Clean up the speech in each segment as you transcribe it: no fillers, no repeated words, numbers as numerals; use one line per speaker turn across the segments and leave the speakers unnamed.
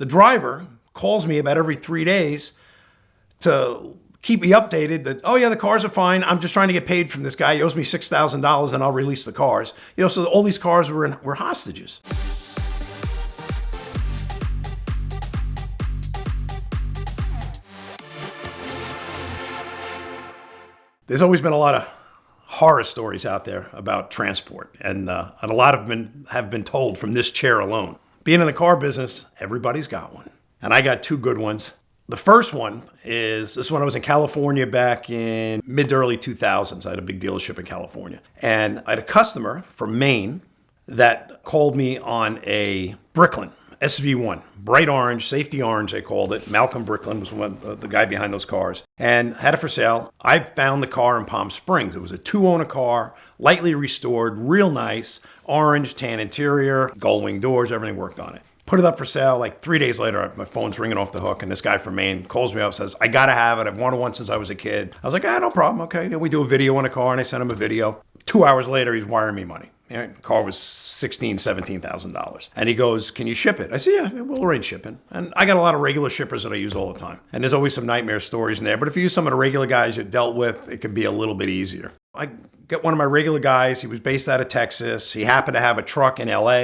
The driver calls me about every 3 days to keep me updated that, oh yeah, the cars are fine. I'm just trying to get paid from this guy. He owes me $6,000 and I'll release the cars. So all these cars were hostages. There's always been a lot of horror stories out there about transport, and a lot of them have been told from this chair alone. Being in the car business, everybody's got one. And I got two good ones. The first one is this when I was in California back in mid to early 2000s. I had a big dealership in California. And I had a customer from Maine that called me on a Bricklin SV1, bright orange, safety orange, they called it. Malcolm Bricklin was the guy behind those cars, and had it for sale. I found the car in Palm Springs. It was a 2-owner car, lightly restored, real nice, orange, tan interior, gull wing doors, everything worked on it. Put it up for sale. Like 3 days later, my phone's ringing off the hook, and this guy from Maine calls me up, says, I gotta have it. I've wanted one since I was a kid. I was like, no problem. Okay. We do a video on a car, and I sent him a video. 2 hours later, he's wiring me money. The car was $16,000, $17,000. And he goes, can you ship it? I said, yeah, we'll arrange shipping. And I got a lot of regular shippers that I use all the time. And there's always some nightmare stories in there. But if you use some of the regular guys you dealt with, it can be a little bit easier. I get one of my regular guys. He was based out of Texas. He happened to have a truck in LA.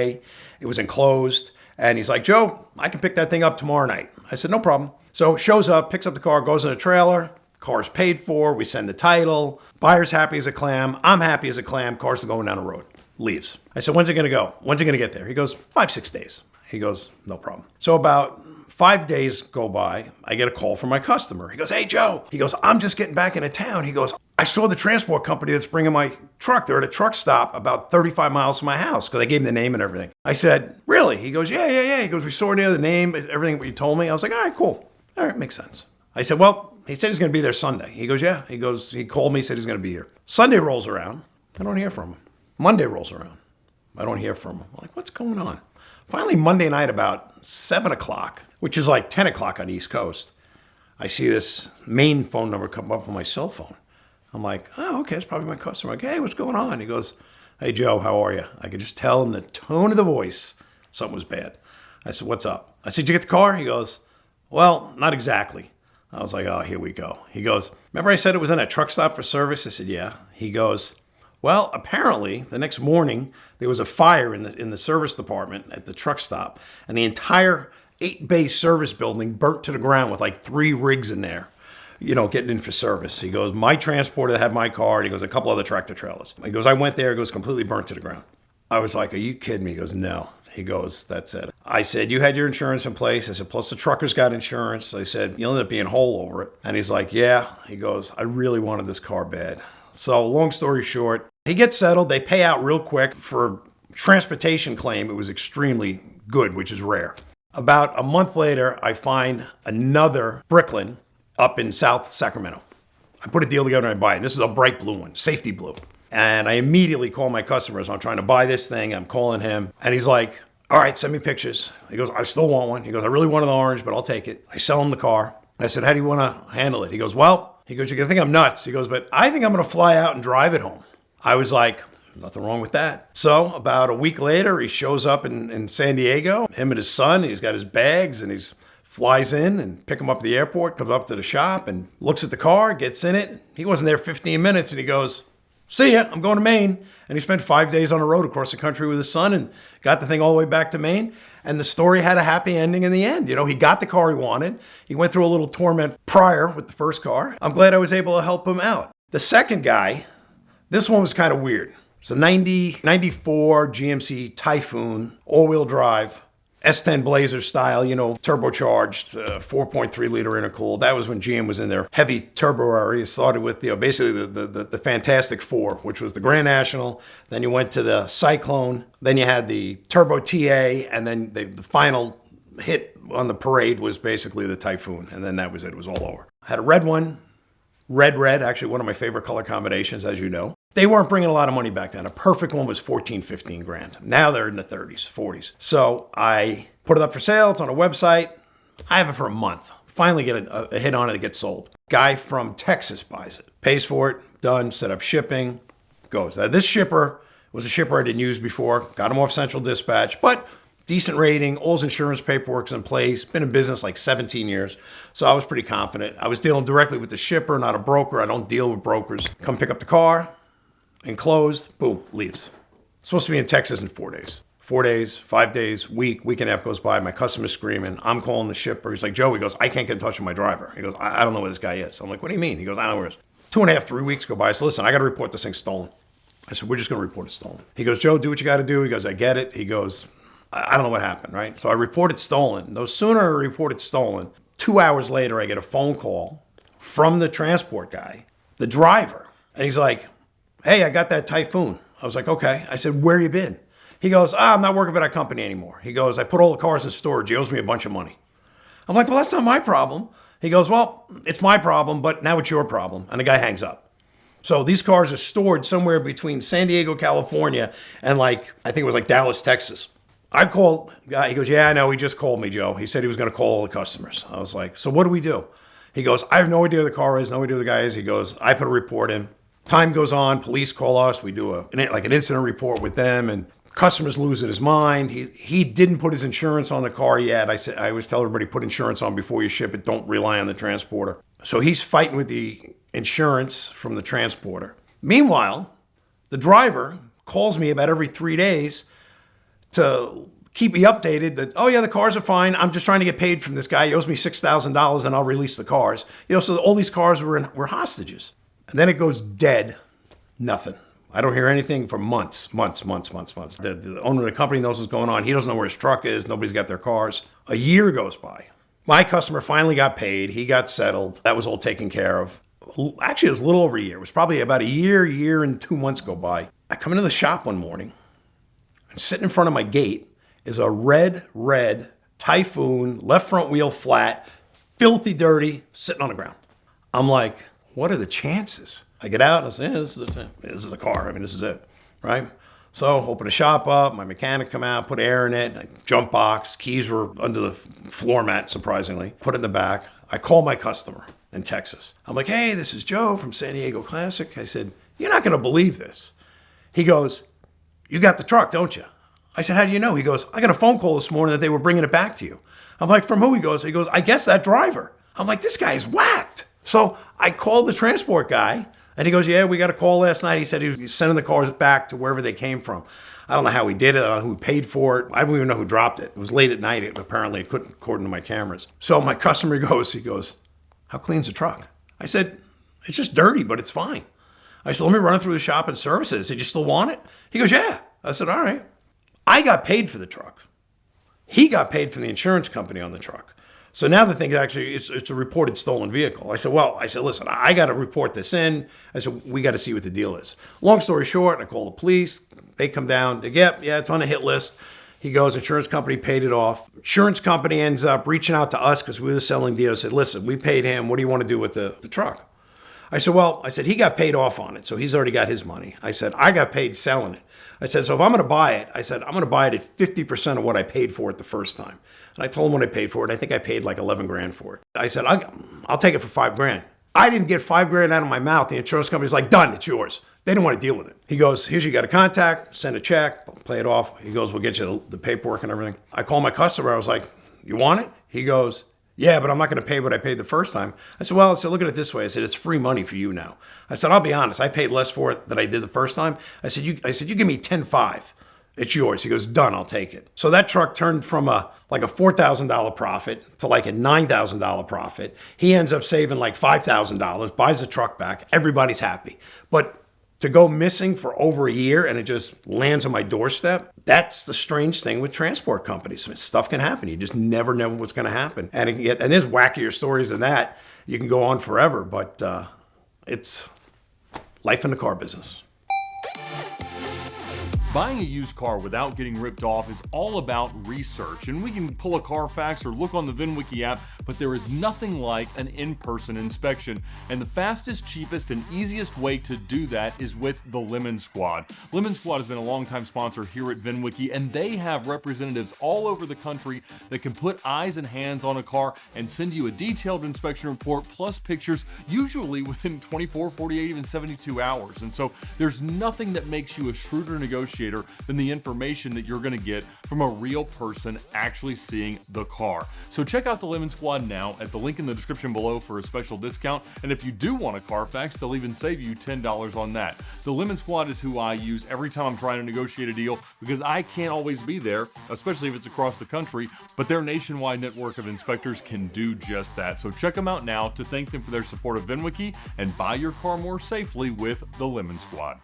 It was enclosed. And he's like, Joe, I can pick that thing up tomorrow night. I said, no problem. So shows up, picks up the car, goes in a trailer. Car's paid for. We send the title. Buyer's happy as a clam. I'm happy as a clam. Car's going down the road. Leaves. I said, when's it going to go? When's it going to get there? He goes, 5-6 days. He goes, no problem. So about 5 days go by. I get a call from my customer. He goes, hey, Joe. He goes, I'm just getting back into town. He goes, I saw the transport company that's bringing my truck. They're at a truck stop about 35 miles from my house, because I gave him the name and everything. I said, really? He goes, yeah. He goes, we saw the name, everything you told me. I was like, all right, cool. All right, makes sense. I said, well, he said he's going to be there Sunday. He goes, yeah. He goes, he called me, said he's going to be here. Sunday rolls around. I don't hear from him. Monday rolls around. I don't hear from him. I'm like, what's going on? Finally, Monday night about 7 o'clock, which is like 10 o'clock on the East Coast, I see this Maine phone number come up on my cell phone. I'm like, oh, okay, it's probably my customer. I'm like, hey, what's going on? He goes, hey, Joe, how are you? I could just tell in the tone of the voice something was bad. I said, what's up? I said, did you get the car? He goes, well, not exactly. I was like, oh, here we go. He goes, remember I said it was in a truck stop for service? I said, yeah. He goes, well, apparently the next morning there was a fire in the service department at the truck stop, and the entire 8-bay service building burnt to the ground with like 3 rigs in there, getting in for service. He goes, my transporter that had my car, and he goes, a couple other tractor trailers. He goes, I went there, it goes completely burnt to the ground. I was like, are you kidding me? He goes, no. He goes, that's it. I said, you had your insurance in place. I said, plus the truckers got insurance. I said, you'll end up being whole over it. And he's like, yeah. He goes, I really wanted this car bad. So long story short, he gets settled. They pay out real quick. For transportation claim, it was extremely good, which is rare. About a month later, I find another Bricklin up in South Sacramento. I put a deal together and I buy it. And this is a bright blue one, safety blue. And I immediately call my customers. I'm trying to buy this thing. I'm calling him. And he's like, all right, send me pictures. He goes, I still want one. He goes, I really wanted the orange, but I'll take it. I sell him the car. I said, how do you want to handle it? He goes, well, you're going to think I'm nuts. He goes, but I think I'm going to fly out and drive it home. I was like, nothing wrong with that. So about a week later, he shows up in San Diego, him and his son. He's got his bags and he's flies in and pick him up at the airport, comes up to the shop and looks at the car, gets in it. He wasn't there 15 minutes and he goes, see ya, I'm going to Maine. And he spent 5 days on the road across the country with his son and got the thing all the way back to Maine. And the story had a happy ending in the end. He got the car he wanted. He went through a little torment prior with the first car. I'm glad I was able to help him out. The second guy, this one was kind of weird. It's a 94 GMC Typhoon, all-wheel drive, S10 Blazer style, turbocharged, 4.3 liter intercooled. That was when GM was in their heavy turbo era. It started with, basically the Fantastic Four, which was the Grand National. Then you went to the Cyclone. Then you had the Turbo TA. And then the final hit on the parade was basically the Typhoon. And then that was it. It was all over. I had a red one. Red, actually one of my favorite color combinations, as you know. They weren't bringing a lot of money back then. A perfect one was 14, 15 grand. Now they're in the 30s, 40s. So I put it up for sale. It's on a website. I have it for a month. Finally get a hit on it. It gets sold. Guy from Texas buys it, pays for it, done, set up shipping, goes. Now, this shipper was a shipper I didn't use before. Got him off Central Dispatch, but decent rating, all his insurance paperwork's in place, been in business like 17 years. So I was pretty confident. I was dealing directly with the shipper, not a broker. I don't deal with brokers. Come pick up the car, enclosed, boom, leaves. Supposed to be in Texas in 4 days. 4 days, 5 days, week and a half goes by. My customer's screaming. I'm calling the shipper. He's like, Joe, he goes, I can't get in touch with my driver. He goes, I don't know where this guy is. I'm like, what do you mean? He goes, I don't know where he is. 2.5, 3 weeks go by. I said, listen, I got to report this thing stolen. I said, we're just going to report it stolen. He goes, Joe, do what you got to do. He goes, I get it. He goes, I don't know what happened, right? So I reported stolen. No sooner I reported stolen, 2 hours later, I get a phone call from the transport guy, the driver. And he's like, hey, I got that Typhoon. I was like, okay. I said, where you been? He goes, I'm not working for that company anymore. He goes, I put all the cars in storage. He owes me a bunch of money. I'm like, well, that's not my problem. He goes, well, it's my problem, but now it's your problem. And the guy hangs up. So these cars are stored somewhere between San Diego, California, and I think it was like Dallas, Texas. I called the guy. He goes, yeah, I know. He just called me, Joe. He said he was going to call all the customers. I was like, so what do we do? He goes, I have no idea who the car is, no idea who the guy is. He goes, I put a report in. Time goes on. Police call us. We do an incident report with them, and customer's losing his mind. He didn't put his insurance on the car yet. I always tell everybody, put insurance on before you ship it. Don't rely on the transporter. So he's fighting with the insurance from the transporter. Meanwhile, the driver calls me about every 3 days to keep me updated that, oh yeah, the cars are fine. I'm just trying to get paid from this guy. He owes me $6,000 and I'll release the cars. So all these cars were hostages. And then it goes dead. Nothing. I don't hear anything for months. The owner of the company knows what's going on. He doesn't know where his truck is. Nobody's got their cars. A year goes by. My customer finally got paid. He got settled. That was all taken care of. Actually, it was a little over a year. It was probably about a year and 2 months go by. I come into the shop one morning, and sitting in front of my gate is a red Typhoon, left front wheel flat, filthy dirty, sitting on the ground. I'm like, what are the chances? I get out and I say, yeah, this is a car. I mean, this is it, right? So open the shop up, my mechanic come out, put air in it, jump box, keys were under the floor mat, surprisingly, put it in the back. I call my customer in Texas. I'm like, hey, this is Joe from San Diego Classic. I said, you're not gonna believe this. He goes, you got the truck, don't you? I said, how do you know? He goes, I got a phone call this morning that they were bringing it back to you. I'm like, from who? He goes, I guess that driver. I'm like, this guy's whacked. So I called the transport guy, and he goes, yeah, we got a call last night. He said he was sending the cars back to wherever they came from. I don't know how he did it. I don't know who paid for it. I don't even know who dropped it. It was late at night. Apparently, it couldn't, according to my cameras. So my customer he goes, how clean's the truck? I said, it's just dirty, but it's fine. I said, let me run it through the shop and service it. I said, you still want it? He goes, yeah. I said, all right. I got paid for the truck. He got paid from the insurance company on the truck. So now the thing is actually, it's a reported stolen vehicle. I said, listen, I got to report this in. I said, we got to see what the deal is. Long story short, I call the police. They come down. They get, yeah, it's on a hit list. He goes, insurance company paid it off. Insurance company ends up reaching out to us because we were selling deals. Said, listen, we paid him. What do you want to do with the truck? I said, he got paid off on it, so he's already got his money. I said, I got paid selling it. I said, so if I'm going to buy it, I'm going to buy it at 50% of what I paid for it the first time. And I told him what I paid for it. I think I paid like 11 grand for it. I said, I'll take it for 5 grand. I didn't get 5 grand out of my mouth. The insurance company's like, done, it's yours. They didn't want to deal with it. He goes, here's you got a contact, send a check, play it off. He goes, we'll get you the paperwork and everything. I called my customer. I was like, you want it? He goes, yeah, but I'm not going to pay what I paid the first time. I said, look at it this way. I said, it's free money for you now. I said, I'll be honest. I paid less for it than I did the first time. I said, you give me 10.5. It's yours. He goes, done, I'll take it. So that truck turned from a $4,000 profit to like a $9,000 profit. He ends up saving like $5,000, buys the truck back. Everybody's happy. But to go missing for over a year and it just lands on my doorstep, that's the strange thing with transport companies. I mean, stuff can happen. You just never know what's going to happen. And there's wackier stories than that. You can go on forever, but it's life in the car business.
Buying a used car without getting ripped off is all about research, and we can pull a Carfax or look on the VINwiki app, but there is nothing like an in-person inspection. And the fastest, cheapest, and easiest way to do that is with the Lemon Squad. Lemon Squad has been a longtime sponsor here at VINwiki, and they have representatives all over the country that can put eyes and hands on a car and send you a detailed inspection report plus pictures, usually within 24, 48, even 72 hours. And so there's nothing that makes you a shrewder negotiator negotiator than the information that you're going to get from a real person actually seeing the car. So check out the Lemon Squad now at the link in the description below for a special discount. And if you do want a Carfax, they'll even save you $10 on that. The Lemon Squad is who I use every time I'm trying to negotiate a deal because I can't always be there, especially if it's across the country, but their nationwide network of inspectors can do just that. So check them out now to thank them for their support of VINwiki and buy your car more safely with the Lemon Squad.